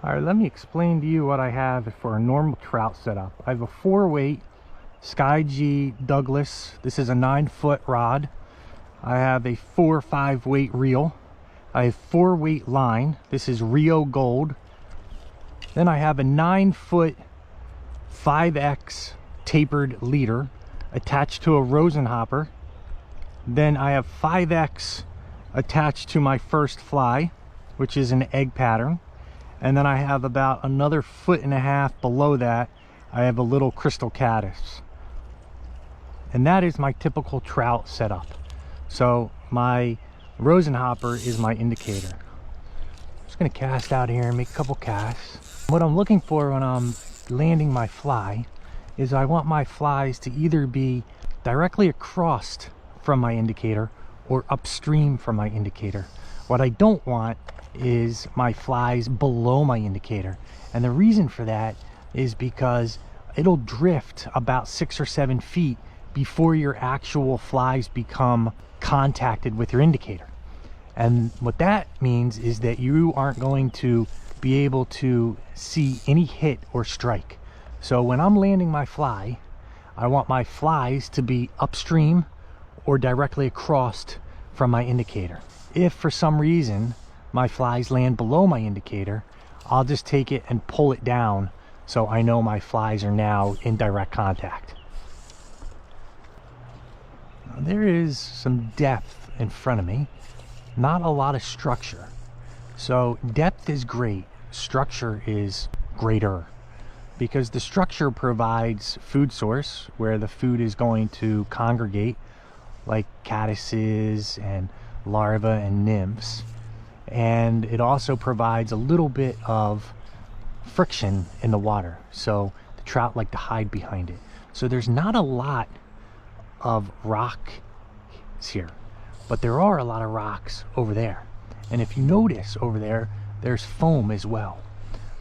All right, let me explain to you what I have for a normal trout setup. I have a 4-weight Sky G Douglas. This is a 9-foot rod. I have a 4-5 weight reel. I have 4-weight line. This is Rio Gold. Then I have a 9-foot 5X tapered leader attached to a Rosenhopper. Then I have 5X attached to my first fly, which is an egg pattern. And then I have about another 1.5 feet below that, I have a little crystal caddis. And that is my typical trout setup. So my Rosenhopper is my indicator. I'm just gonna cast out here and make a couple casts. What I'm looking for when I'm landing my fly is I want my flies to either be directly across from my indicator or upstream from my indicator. What I don't want is my flies below my indicator, and the reason for that is because it'll drift about 6 or 7 feet before your actual flies become contacted with your indicator. And what that means is that you aren't going to be able to see any hit or strike. So when I'm landing my fly, I want my flies to be upstream or directly across from my indicator. If for some reason my flies land below my indicator, I'll just take it and pull it down so I know my flies are now in direct contact. Now, there is some depth in front of me, not a lot of structure. So depth is great, structure is greater, because the structure provides food source where the food is going to congregate, like caddises and larvae and nymphs. And it also provides a little bit of friction in the water, so the trout like to hide behind it. So there's not a lot of rock here, but there are a lot of rocks over there. And if you notice over there, there's foam as well.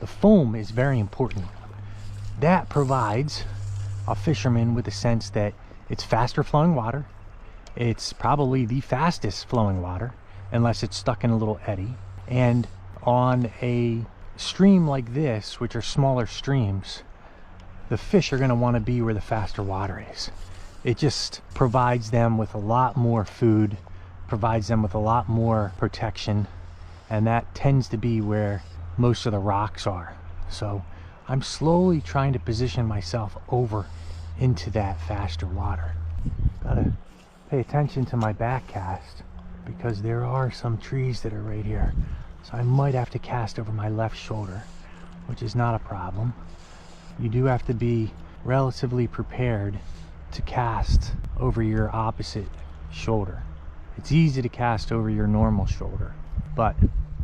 The foam is very important. That provides a fisherman with a sense that it's faster flowing water. It's probably the fastest flowing water, unless it's stuck in a little eddy. And on a stream like this, which are smaller streams, the fish are going to want to be where the faster water is. It just provides them with a lot more food, provides them with a lot more protection, and that tends to be where most of the rocks are. So I'm slowly trying to position myself over into that faster water. Gotta pay attention to my back cast, because there are some trees that are right here. So I might have to cast over my left shoulder, which is not a problem. You do have to be relatively prepared to cast over your opposite shoulder. It's easy to cast over your normal shoulder, but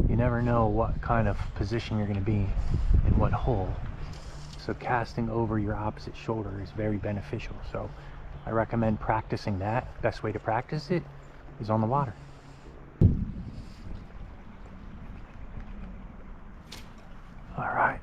you never know what kind of position you're going to be in what hole. So casting over your opposite shoulder is very beneficial. So I recommend practicing that. Best way to practice it is on the water. All right,